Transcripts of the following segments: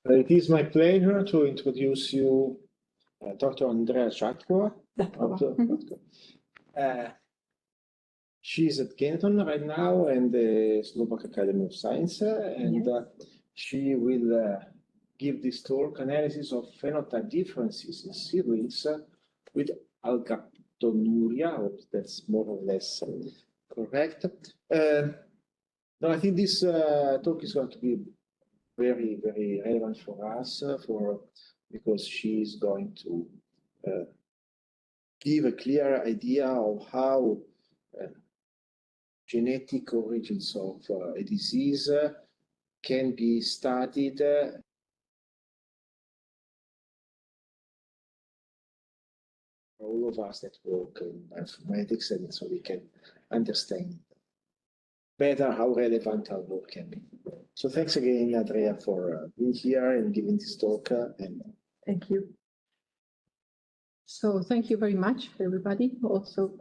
It is my pleasure to introduce you Dr. Andrea Zaťková. She's at Genethon right now and the Slovak Academy of Sciences, and she will give this talk, analysis of phenotype differences in seedlings with Alkaptonuria. I hope that's more or less correct. No, I think this talk is going to be very, very relevant for us, because she is going to give a clear idea of how genetic origins of a disease can be studied for all of us that work in informatics, and so we can understand better how relevant our work can be. So thanks again, Andrea, for being here and giving this talk. Thank you. So thank you very much, everybody. Also,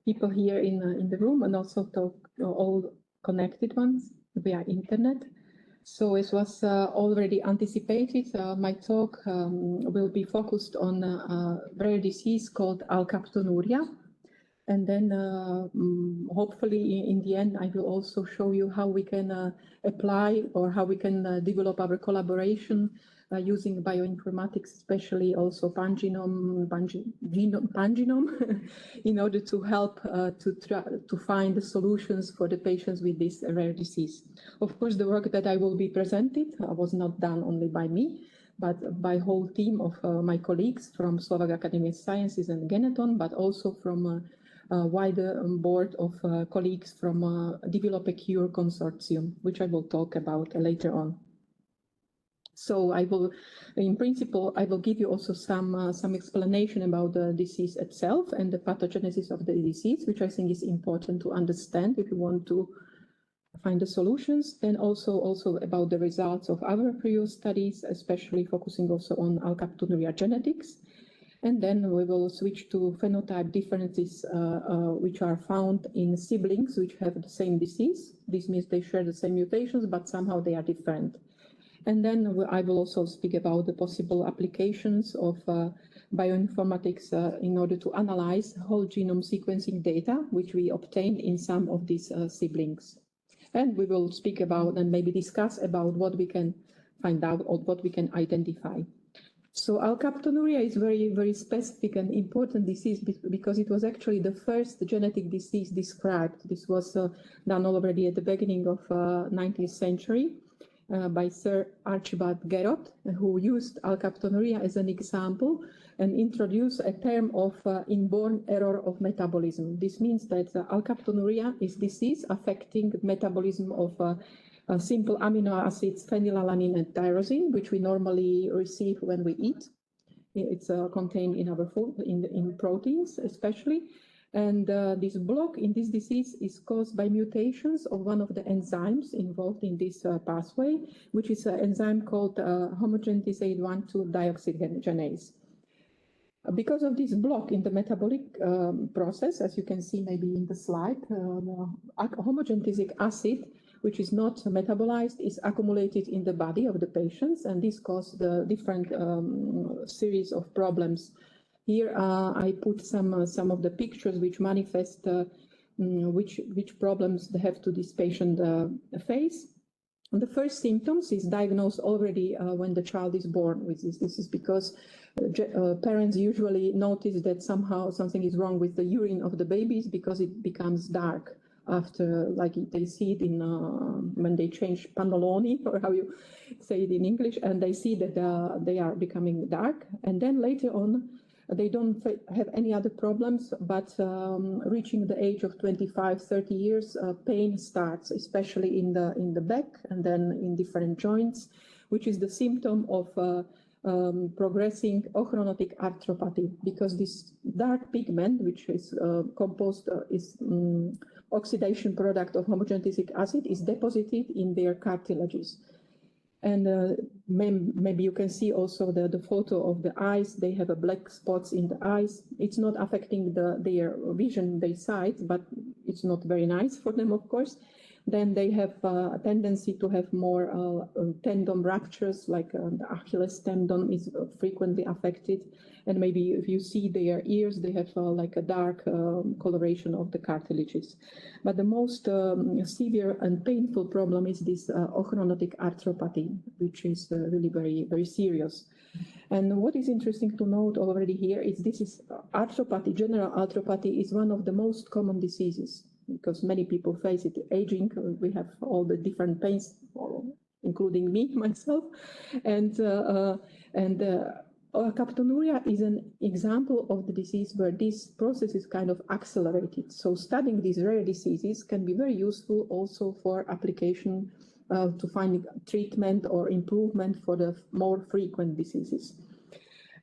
people here in the room, and also to all connected ones via internet. So as was already anticipated, my talk will be focused on a rare disease called Alkaptonuria. And then hopefully in the end, I will also show you how we can apply or how we can develop our collaboration using bioinformatics, especially also pangenome, in order to help to find the solutions for the patients with this rare disease. Of course, the work that I will be presented was not done only by me, but by whole team of my colleagues from Slovak Academy of Sciences and Genethon, but also from a wider board of colleagues from Develop a Cure Consortium, which I will talk about later on. So I will, in principle, I will give you also some explanation about the disease itself and the pathogenesis of the disease, which I think is important to understand if you want to find the solutions. Then also about the results of our previous studies, especially focusing also on Alkaptonuria genetics. And then we will switch to phenotype differences which are found in siblings which have the same disease. This means they share the same mutations, but somehow they are different. And then I will also speak about the possible applications of bioinformatics in order to analyze whole genome sequencing data, which we obtained in some of these siblings. And we will speak about and maybe discuss about what we can find out or what we can identify. So Alkaptonuria is very, very specific and important disease because it was actually the first genetic disease described. This was done already at the beginning of 19th century by Sir Archibald Garrod, who used Alkaptonuria as an example and introduced a term of inborn error of metabolism. This means that Alkaptonuria is disease affecting metabolism of simple amino acids, phenylalanine and tyrosine, which we normally receive when we eat. It's contained in our food, in proteins especially. And this block in this disease is caused by mutations of one of the enzymes involved in this pathway, which is an enzyme called homogentisate 1,2-dioxygenase. Because of this block in the metabolic process, as you can see maybe in the slide, homogentisic acid, which is not metabolized, is accumulated in the body of the patients, and this causes the different series of problems. Here I put some of the pictures which manifest which problems they have to this patient face. And the first symptoms is diagnosed already when the child is born with this. This is because parents usually notice that somehow something is wrong with the urine of the babies because it becomes dark after, like they see it in when they change pannoloni, or how you say it in English, and they see that they are becoming dark. And then later on, they don't have any other problems, but reaching the age of 25, 30 years, pain starts, especially in the back and then in different joints, which is the symptom of progressing ochronotic arthropathy, because this dark pigment, which is composed, is oxidation product of homogentisic acid, is deposited in their cartilages. And maybe you can see also the photo of the eyes. They have a black spots in the eyes. It's not affecting their vision, their sight, but it's not very nice for them, of course. then they have a tendency to have more tendon ruptures, like the Achilles tendon is frequently affected. And maybe if you see their ears, they have like a dark coloration of the cartilages. But the most severe and painful problem is this ochronotic arthropathy, which is really very, very serious. And what is interesting to note already here is this is arthropathy, general arthropathy is one of the most common diseases because many people face it. Aging, we have all the different pains, including me, myself. Alkaptonuria is an example of the disease where this process is kind of accelerated. So studying these rare diseases can be very useful also for application to find treatment or improvement for the more frequent diseases.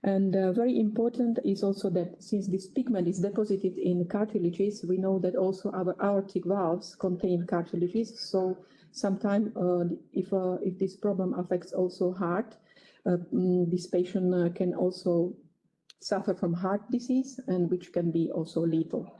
And very important is also that since this pigment is deposited in cartilages, we know that also our aortic valves contain cartilages. So sometimes if this problem affects also heart, this patient can also suffer from heart disease, and which can be also lethal.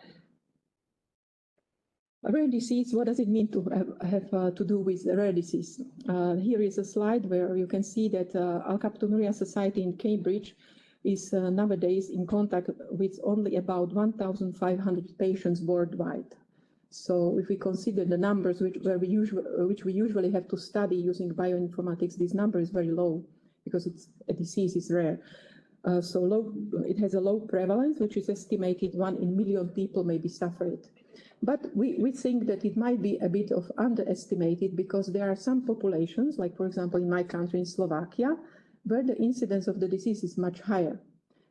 A rare disease, what does it mean to have to do with rare disease? Here is a slide where you can see that Alkaptonuria Society in Cambridge is nowadays in contact with only about 1,500 patients worldwide. So if we consider the numbers which we usually have to study using bioinformatics, this number is very low because a disease is rare. It has a low prevalence, which is estimated 1 in a million people maybe suffer it. But we think that it might be a bit of underestimated because there are some populations, like for example in my country, in Slovakia, where the incidence of the disease is much higher.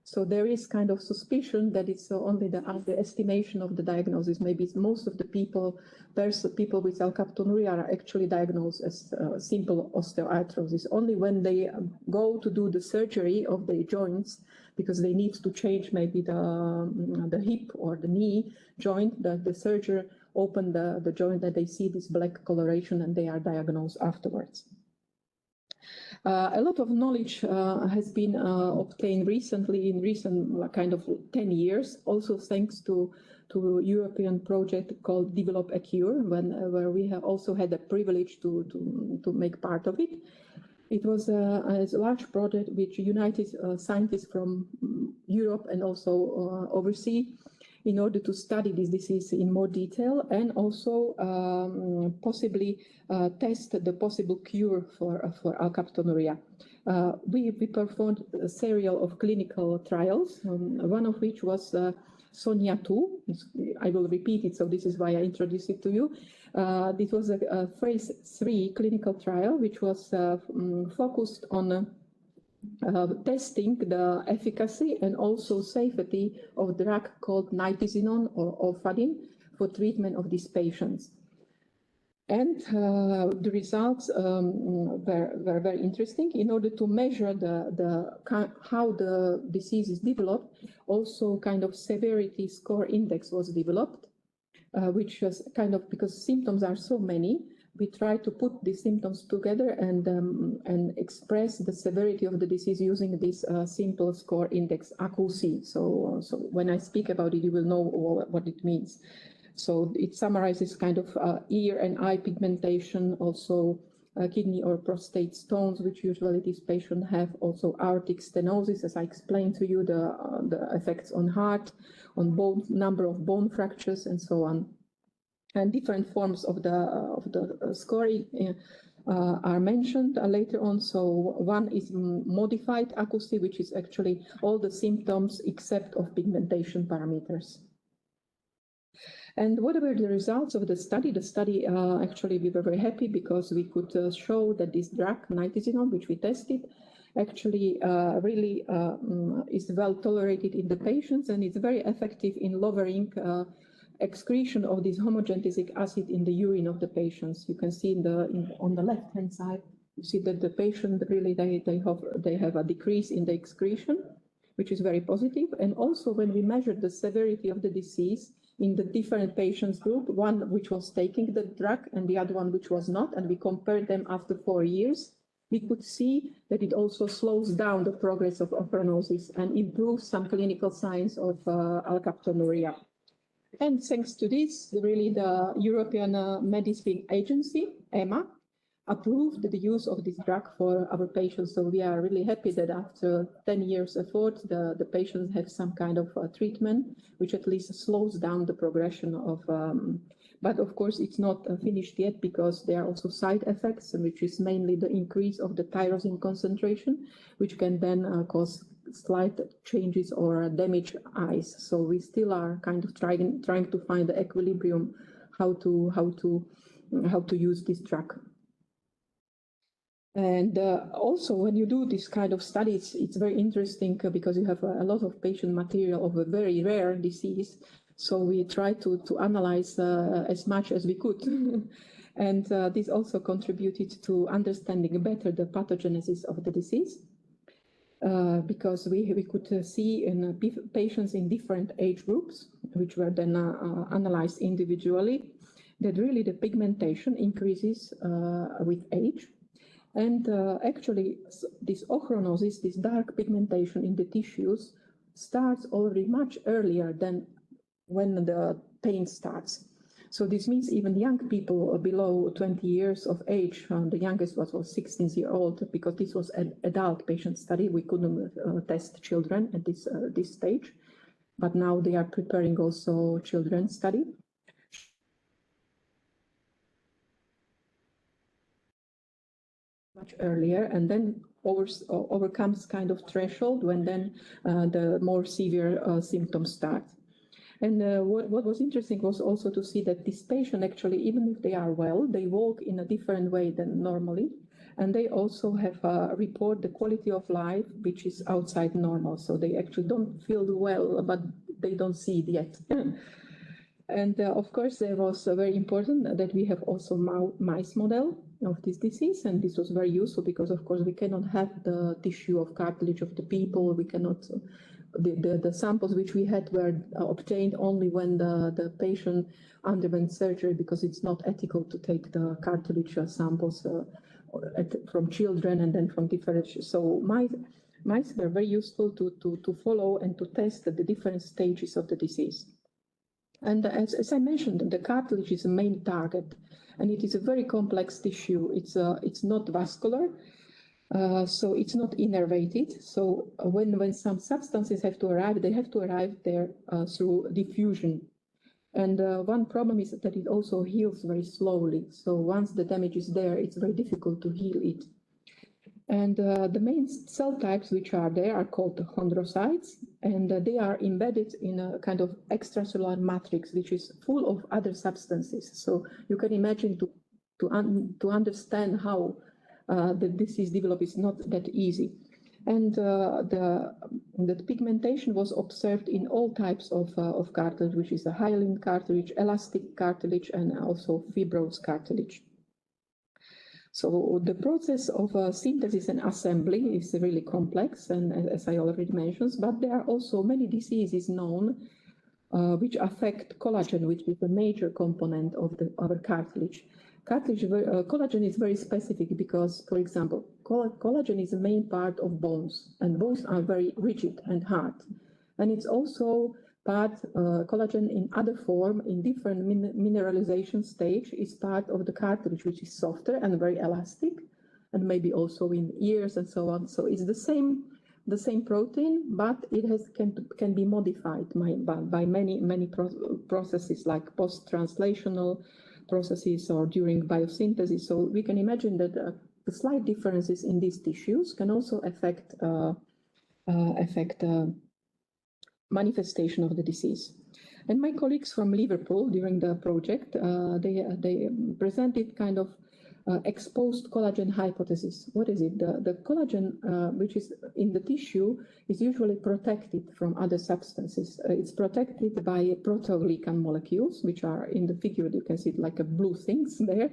So there is kind of suspicion that it's only the underestimation of the diagnosis. Maybe most of the people with Alkaptonuria are actually diagnosed as simple osteoarthrosis. Only when they go to do the surgery of the joints, because they need to change maybe the hip or the knee joint, the surgeon open the joint and they see this black coloration and they are diagnosed afterwards. A lot of knowledge has been obtained recently in recent kind of 10 years, also thanks to European project called Develop a Cure, where we have also had the privilege to make part of it. It was a large project which united scientists from Europe and also overseas in order to study this disease in more detail and also possibly test the possible cure for Alkaptonuria. We performed a series of clinical trials, one of which was Sonia 2. I will repeat it, so this is why I introduced it to you. This was a phase 3 clinical trial, which was focused on testing the efficacy and also safety of a drug called nitazenon or Orfadin for treatment of these patients. And the results were very interesting. In order to measure how the disease is developed, also kind of severity score index was developed, which was kind of, because symptoms are so many, we try to put the symptoms together and express the severity of the disease using this simple score index, AQC. So when I speak about it, you will know what it means. So it summarizes kind of ear and eye pigmentation, also kidney or prostate stones, which usually these patients have, also aortic stenosis, as I explained to you, the effects on heart, on bone, number of bone fractures, and so on. And different forms of the scoring are mentioned later on. So one is modified AQC, which is actually all the symptoms except of pigmentation parameters. And what were the results of the study? The study, actually, we were very happy because we could show that this drug, nitazenon, which we tested, actually really is well tolerated in the patients, and it's very effective in lowering excretion of this homogentisic acid in the urine of the patients. You can see on the left-hand side, you see that the patient really, they have a decrease in the excretion, which is very positive. And also when we measured the severity of the disease in the different patients group, one which was taking the drug and the other one which was not, and we compared them after 4 years, we could see that it also slows down the progress of ochronosis and improves some clinical signs of Alkaptonuria. And thanks to this, really the European Medicine Agency, EMA, approved the use of this drug for our patients. So we are really happy that after 10 years effort, the patients have some kind of treatment, which at least slows down the progression of, but of course it's not finished yet because there are also side effects, which is mainly the increase of the tyrosine concentration, which can then cause slight changes or damage eyes. So we still are kind of trying to find the equilibrium, how to use this drug. And also, when you do this kind of studies, it's very interesting because you have a lot of patient material of a very rare disease. So we try to analyze as much as we could. And this also contributed to understanding better the pathogenesis of the disease. Because we could see in patients in different age groups, which were then analyzed individually, that really the pigmentation increases with age. And actually, this ochronosis, this dark pigmentation in the tissues, starts already much earlier than when the pain starts. So this means even young people below 20 years of age, the youngest was 16-year-old, because this was an adult patient study. We couldn't test children at this stage, but now they are preparing also children's study. Much earlier, and then overcomes kind of threshold when then the more severe symptoms start. And what was interesting was also to see that this patient actually, even if they are well, they walk in a different way than normally. And they also have report the quality of life, which is outside normal. So they actually don't feel well, but they don't see it yet. And of course, there was very important that we have also mice model of this disease. And this was very useful because, of course, we cannot have the tissue of cartilage of the people. We cannot, the samples which we had were obtained only when the patient underwent surgery, because it's not ethical to take the cartilage samples from children and then from different. So mice were very useful to follow and to test the different stages of the disease. And as I mentioned, the cartilage is the main target, and it is a very complex tissue. It's not vascular, so it's not innervated. So when some substances have to arrive, they have to arrive there through diffusion. And one problem is that it also heals very slowly. So once the damage is there, it's very difficult to heal it. And the main cell types which are there are called chondrocytes, and they are embedded in a kind of extracellular matrix, which is full of other substances. So you can imagine to understand how the disease develops is not that easy. And the pigmentation was observed in all types of cartilage, which is a hyaline cartilage, elastic cartilage, and also fibrous cartilage. So the process of synthesis and assembly is really complex, and as I already mentioned, but there are also many diseases known which affect collagen, which is a major component of our cartilage. Collagen is very specific because, for example, collagen is the main part of bones, and bones are very rigid and hard. And it's also part, collagen in other form, in different mineralization stage, is part of the cartilage, which is softer and very elastic, and maybe also in ears and so on. So it's the same protein, but it can be modified by many processes, like post-translational processes or during biosynthesis. So we can imagine that the slight differences in these tissues can also affect manifestation of the disease. And my colleagues from Liverpool during the project, they presented kind of exposed collagen hypothesis. What is it? The collagen which is in the tissue is usually protected from other substances. It's protected by proteoglycan molecules, which are in the figure. You can see it like a blue things there.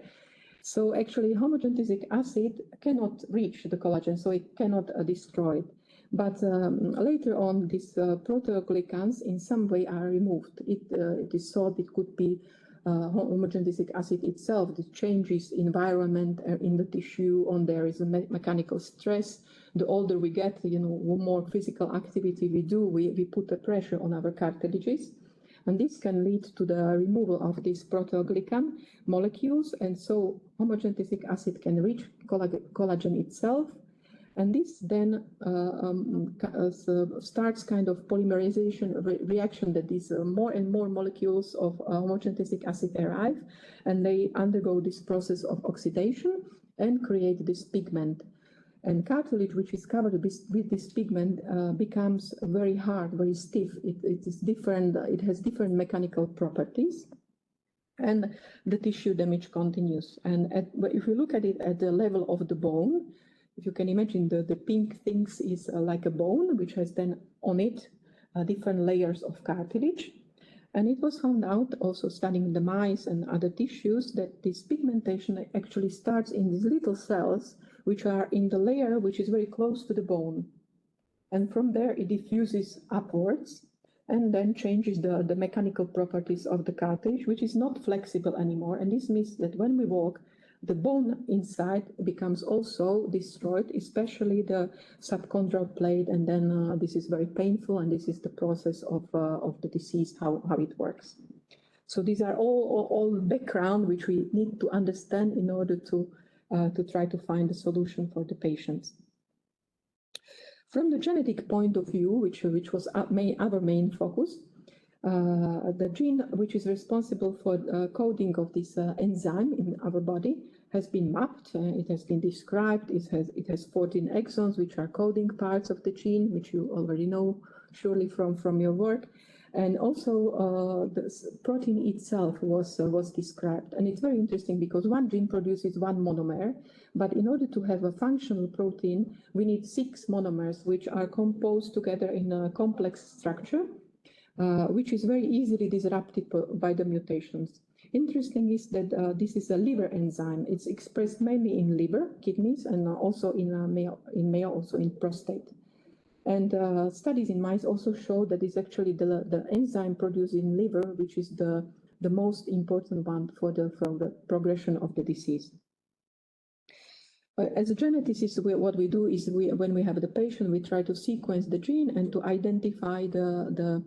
So actually homogentisic acid cannot reach the collagen, so it cannot destroy it. But later on, these proteoglycans in some way are removed. It is thought it could be homogentisic acid itself. It changes environment in the tissue, and there is a mechanical stress. The older we get, more physical activity we do, we put the pressure on our cartilages. And this can lead to the removal of these proteoglycan molecules, and so homogentisic acid can reach collagen itself. And this then starts kind of polymerization reaction, that these more and more molecules of homogentisic acid arrive, and they undergo this process of oxidation and create this pigment. And cartilage, which is covered with this pigment, becomes very hard, very stiff. It is different. It has different mechanical properties, and the tissue damage continues. And if you look at it at the level of the bone, if you can imagine, the pink things is like a bone, which has then on it different layers of cartilage. And it was found out, also studying the mice and other tissues, that this pigmentation actually starts in these little cells, which are in the layer which is very close to the bone. And from there it diffuses upwards and then changes the mechanical properties of the cartilage, which is not flexible anymore. And this means that when we walk, the bone inside becomes also destroyed, especially the subchondral plate, and then this is very painful, and this is the process of the disease, how it works. So these are all background which we need to understand in order to try to find a solution for the patients. From the genetic point of view, which was our main focus, the gene which is responsible for coding of this enzyme in our body has been mapped. It has been described. It has 14 exons, which are coding parts of the gene, which you already know surely from your work. And also the protein itself was described. And it's very interesting because one gene produces one monomer, but in order to have a functional protein, we need 6 monomers, which are composed together in a complex structure, which is very easily disrupted by the mutations. Interesting is that this is a liver enzyme. It's expressed mainly in liver, kidneys, and also in male, also in prostate. And studies in mice also show that it's actually the enzyme produced in liver, which is the most important one for the progression of the disease. As a geneticist, what we do is when we have the patient, we try to sequence the gene and to identify the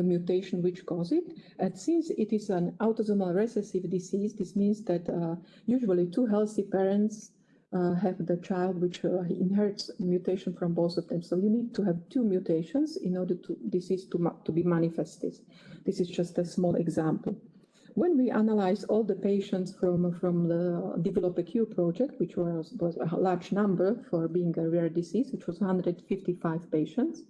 mutation which causes it. And since it is an autosomal recessive disease, this means that usually 2 healthy parents have the child which inherits mutation from both of them. So you need to have 2 mutations in order to disease to be manifested. This is just a small example. When we analyze all the patients from the Develop a Cure project, which was a large number for being a rare disease, which was 155 patients,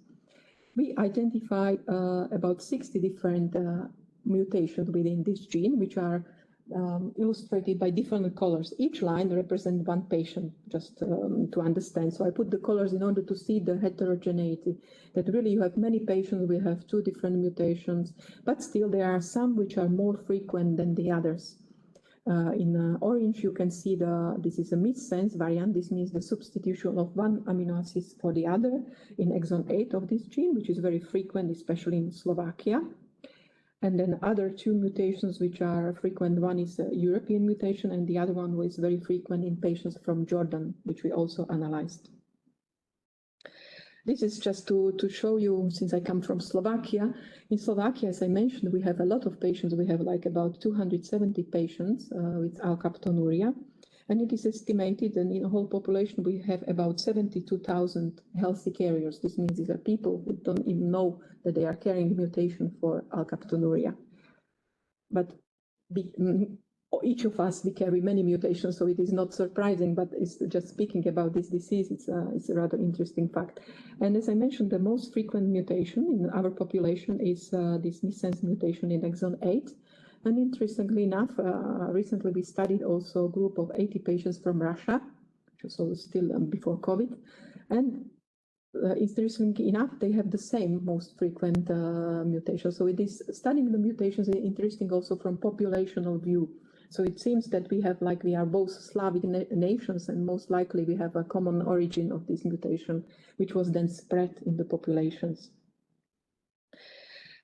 we identified about 60 different mutations within this gene, which are illustrated by different colors. Each line represents one patient, just to understand. So I put the colors in order to see the heterogeneity, that really you have many patients, we have 2 different mutations, but still there are some which are more frequent than the others. In orange, you can see this is a missense variant. This means the substitution of one amino acid for the other in exon 8 of this gene, which is very frequent, especially in Slovakia. And then other 2 mutations which are frequent. One is a European mutation, and the other one was very frequent in patients from Jordan, which we also analyzed. This is just to show you, since I come from Slovakia. In Slovakia, as I mentioned, we have a lot of patients. We have like about 270 patients with Alkaptonuria. And it is estimated that in the whole population, we have about 72,000 healthy carriers. This means these are people who don't even know that they are carrying mutation for Alkaptonuria. But each of us, we carry many mutations, so it is not surprising, but it's just speaking about this disease, it's a rather interesting fact. And as I mentioned, the most frequent mutation in our population is this missense mutation in exon 8. And interestingly enough, recently we studied also a group of 80 patients from Russia, which was also still before COVID. And interestingly enough, they have the same most frequent mutation. So it is studying the mutations is interesting also from populational view. So it seems that we are both Slavic nations, and most likely we have a common origin of this mutation, which was then spread in the populations.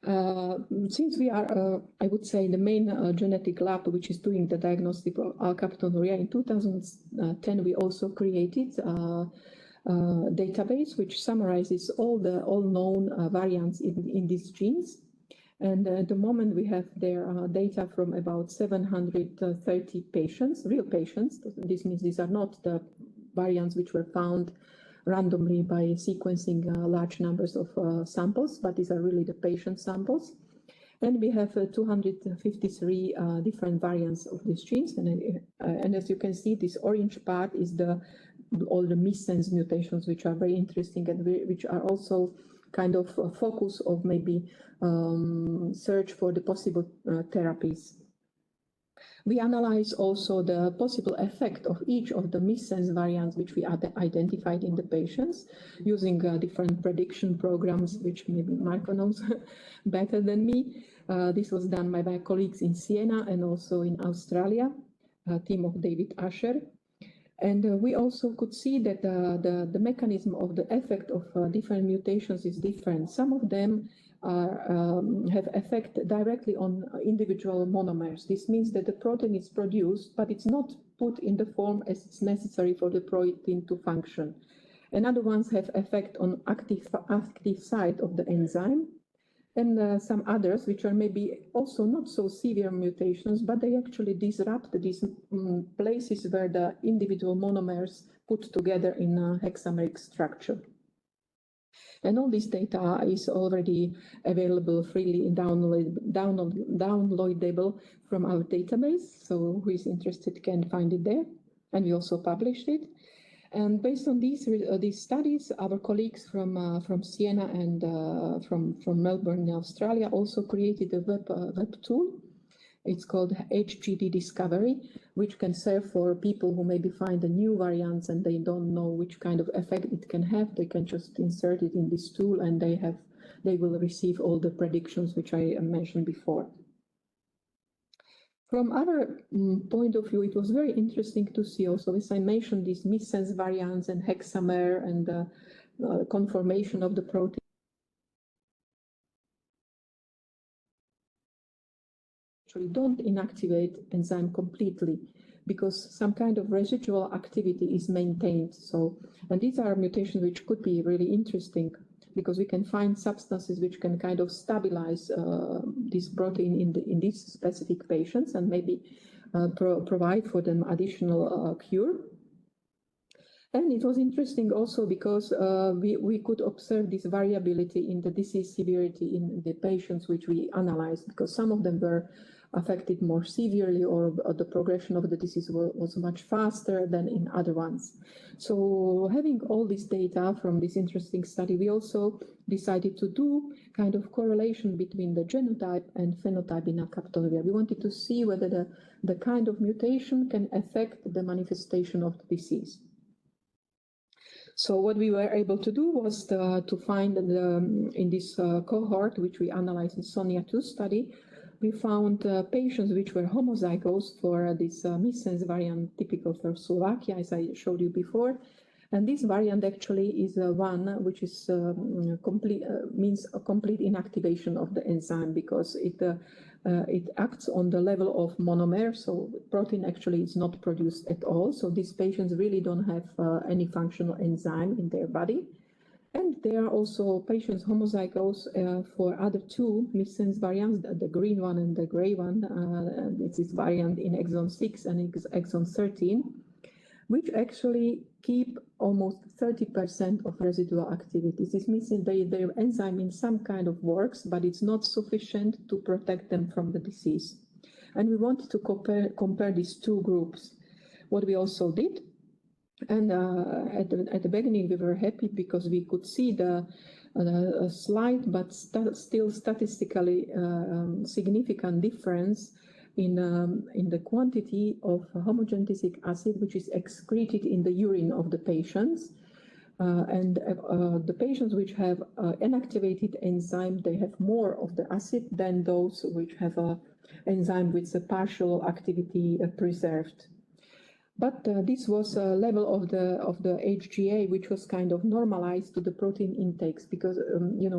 Since we are, I would say, the main genetic lab which is doing the diagnostic of Alkaptonuria, in 2010 we also created a database which summarizes all known variants in these genes. And at the moment we have their data from about 730 patients, real patients. This means these are not the variants which were found randomly by sequencing large numbers of samples, but these are really the patient samples. And we have 253 different variants of these genes. And as you can see, this orange part is all the missense mutations, which are very interesting and which are also kind of a focus of maybe search for the possible therapies. We analyze also the possible effect of each of the missense variants which we identified in the patients using different prediction programs, which maybe Marco knows better than me. This was done by my colleagues in Siena and also in Australia, a team of David Asher. And we also could see that the mechanism of the effect of different mutations is different. Some of them have effect directly on individual monomers. This means that the protein is produced, but it's not put in the form as it's necessary for the protein to function. And other ones have effect on active site of the enzyme. And some others, which are maybe also not so severe mutations, but they actually disrupt these places where the individual monomers put together in a hexameric structure. And all this data is already available freely and downloadable from our database. So who is interested can find it there. And we also published it. And based on these studies, our colleagues from Siena and from Melbourne in Australia also created a web tool. It's called HGD Discovery, which can serve for people who maybe find a new variants and they don't know which kind of effect it can have. They can just insert it in this tool and they will receive all the predictions which I mentioned before. From our point of view, it was very interesting to see also, as I mentioned, these missense variants and hexamer and conformation of the protein. Actually don't inactivate enzyme completely because some kind of residual activity is maintained. So, and these are mutations which could be really interesting because we can find substances which can kind of stabilize this protein in these specific patients and maybe provide for them additional cure. And it was interesting also because we could observe this variability in the disease severity in the patients which we analyzed, because some of them were affected more severely or the progression of the disease was much faster than in other ones. So having all this data from this interesting study, we also decided to do kind of correlation between the genotype and phenotype in Alkaptonuria. We wanted to see whether the kind of mutation can affect the manifestation of the disease. So what we were able to do was to find in this cohort, which we analyzed in SONIA 2 study, we found patients which were homozygous for this missense variant typical for Slovakia, as I showed you before. And this variant actually is one which is means a complete inactivation of the enzyme because it acts on the level of monomer, so protein actually is not produced at all. So these patients really don't have any functional enzyme in their body. And there are also patients homozygous for other two missense variants, the green one and the gray one. It's this variant in exon 6 and exon 13, which actually keep almost 30% of residual activities. This means that their enzyme in some kind of works, but it's not sufficient to protect them from the disease. And we wanted to compare these two groups. What we also did, and at the beginning we were happy because we could see a slight but still statistically significant difference in the quantity of homogentisic acid which is excreted in the urine of the patients. And the patients which have inactivated enzyme, they have more of the acid than those which have an enzyme with a partial activity preserved. But this was a level of the HGA which was kind of normalized to the protein intakes because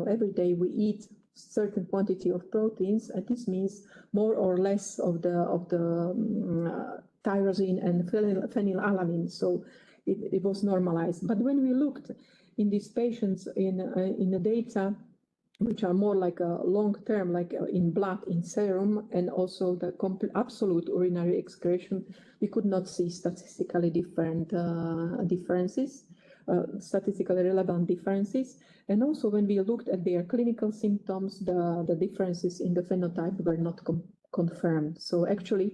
every day we eat certain quantity of proteins, and this means more or less of the tyrosine and phenylalanine. So it was normalized. But when we looked in these patients in the data which are more like a long-term, like in blood, in serum, and also the absolute urinary excretion, we could not see statistically different differences, statistically relevant differences. And also when we looked at their clinical symptoms, the differences in the phenotype were not confirmed. So actually,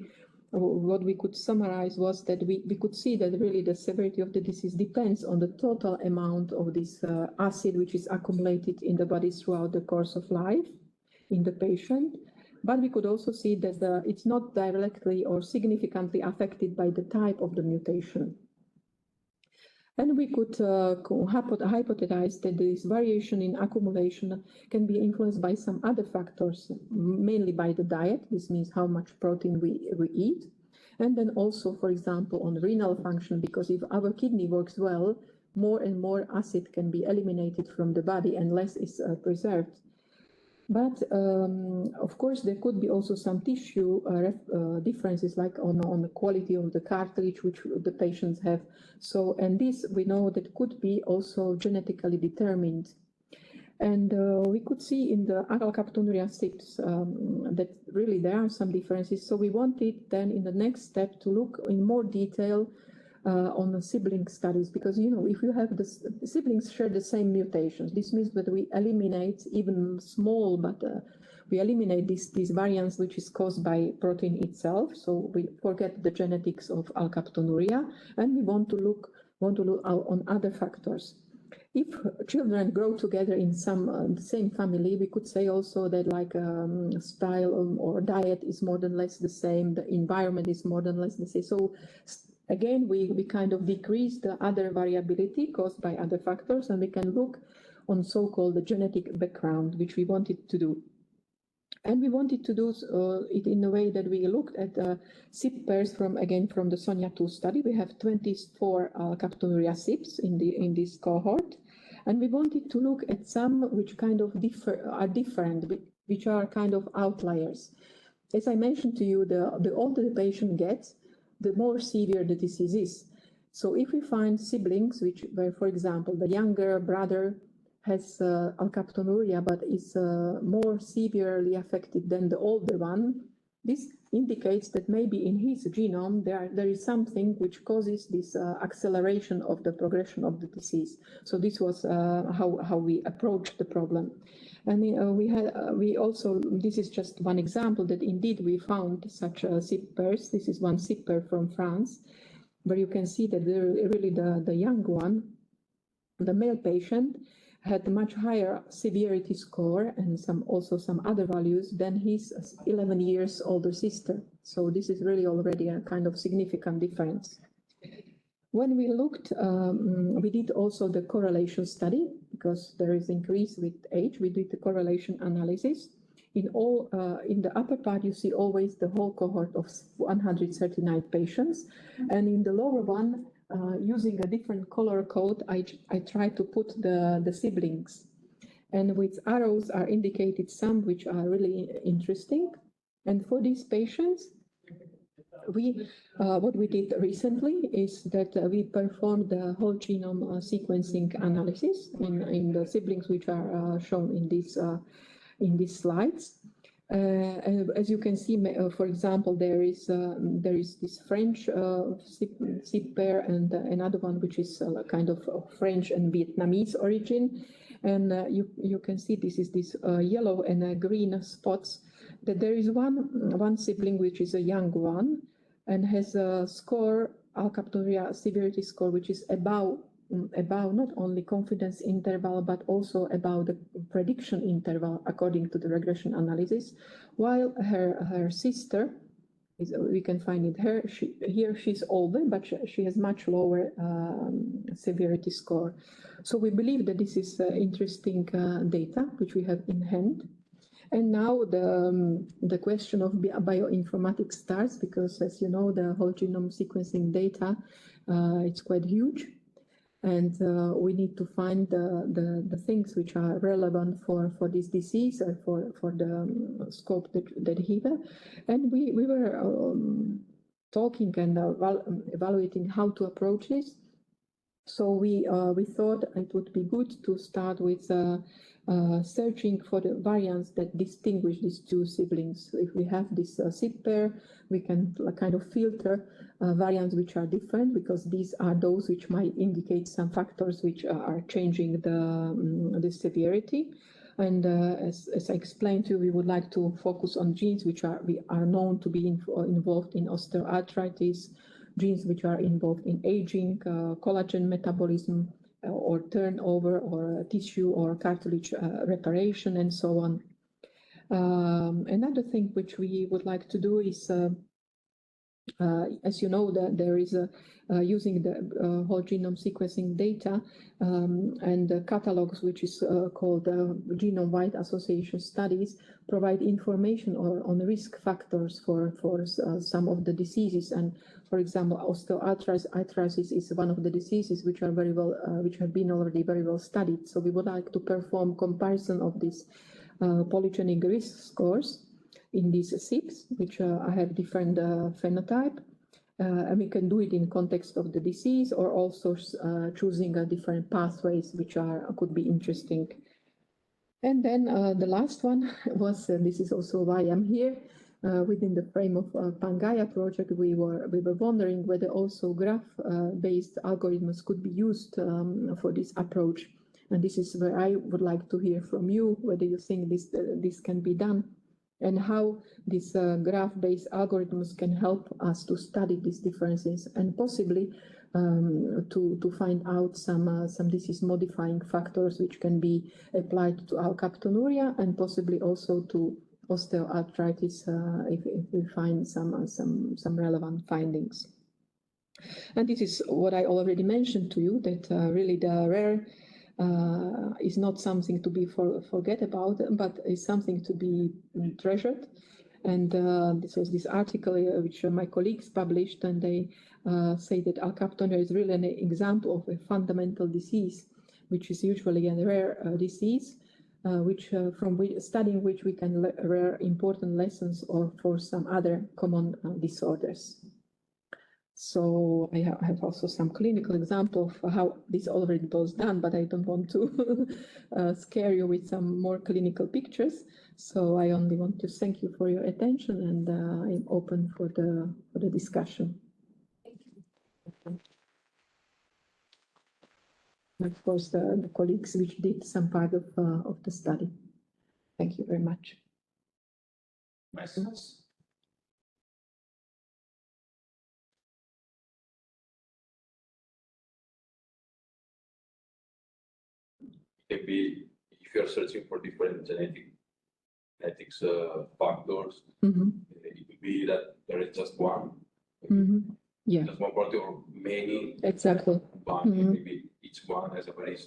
what we could summarize was that we could see that really the severity of the disease depends on the total amount of this acid which is accumulated in the body throughout the course of life in the patient. But we could also see that it's not directly or significantly affected by the type of the mutation. And we could hypothesize that this variation in accumulation can be influenced by some other factors, mainly by the diet. This means how much protein we eat. And then also, for example, on renal function, because if our kidney works well, more and more acid can be eliminated from the body and less is preserved. But of course, there could be also some tissue differences, like on the quality of the cartilage which the patients have. So, and this we know that could be also genetically determined. And we could see in the Alkaptonuria SIPs that really there are some differences. So we wanted then in the next step to look in more detail on the sibling studies, because if you have the siblings share the same mutations, this means that we eliminate even small, but we eliminate this variance which is caused by protein itself. So we forget the genetics of Alkaptonuria, and we want to look on other factors. If children grow together in the same family, we could say also that like style or diet is more than less the same, the environment is more than less the same. So again, we kind of decrease the other variability caused by other factors, and we can look on so-called the genetic background, which we wanted to do. And we wanted to do it in a way that we looked at SIP pairs from the SONIA 2 study. We have 24 Alkaptonuria SIPs in this cohort. And we wanted to look at some which kind of are different, which are kind of outliers. As I mentioned to you, the older the patient gets, the more severe the disease is. So if we find siblings where, for example, the younger brother has Alkaptonuria but is more severely affected than the older one, this indicates that maybe in his genome there is something which causes this acceleration of the progression of the disease. So this was how we approached the problem. And we also, this is just one example that indeed we found such SIP pairs. This is one SIP pair from France, where you can see that really the young one, the male patient, had a much higher severity score and also some other values than his 11 years older sister. So this is really already a kind of significant difference. When we looked, we did also the correlation study, because there is increase with age. We did the correlation analysis. In the upper part, you see always the whole cohort of 139 patients. And in the lower one, using a different color code, I tried to put the siblings. And with arrows are indicated some which are really interesting. And for these patients, what we did recently is that we performed the whole genome sequencing analysis in the siblings which are shown in these slides. As you can see, for example, there is this French SIP pair and another one which is kind of French and Vietnamese origin. And you can see this yellow and green spots, that there is one sibling which is a young one and has a score, Alkaptonuria severity score, which is above not only confidence interval, but also about the prediction interval according to the regression analysis, while her sister, we can find it here she's older, but she has much lower severity score. So we believe that this is interesting data which we have in hand. And now the question of bioinformatics starts, because as you know, the whole genome sequencing data, it's quite huge. And we need to find the things which are relevant for this disease and for the scope that he has. And we were talking and evaluating how to approach this. So we thought it would be good to start with searching for the variants that distinguish these two siblings. So if we have this SIP pair, we can kind of filter variants which are different, because these are those which might indicate some factors which are changing the severity. And as I explained to you, we would like to focus on genes which are known to be involved in osteoarthritis, genes which are involved in aging, collagen metabolism, or turnover, or tissue or cartilage reparation, and so on. Another thing which we would like to do is, as you know, that there is using the whole genome sequencing data and the catalogs, which is called genome-wide association studies, provide information on risk factors for some of the diseases. And for example, osteoarthritis is one of the diseases which are very well, which have been already very well studied. So we would like to perform comparison of these polygenic risk scores in these SIPs, which have different phenotype. And we can do it in context of the disease, or also choosing different pathways which could be interesting. And then the last one was, this is also why I'm here, within the frame of Pangaea project, we were wondering whether also graph-based algorithms could be used for this approach. And this is where I would like to hear from you, whether you think this can be done, and how these graph-based algorithms can help us to study these differences, and possibly to find out some disease-modifying factors which can be applied to Alkaptonuria, and possibly also to osteoarthritis if we find some relevant findings. And this is what I already mentioned to you, that really the rare is not something to be forget about, but is something to be treasured. And this was this article which my colleagues published, and they say that Alkaptonuria is really an example of a fundamental disease, which is usually a rare disease, from studying which we can learn important lessons or for some other common disorders. So I have also some clinical example of how this already was done, but I don't want to scare you with some more clinical pictures. So I only want to thank you for your attention, and I'm open for the discussion. Of course, the colleagues which did some part of the study. Thank you very much. Questions? Maybe if you're searching for different genetics factors, it could be that there is just one. Yeah. Just one protein, or many. Exactly. Maybe each one has a very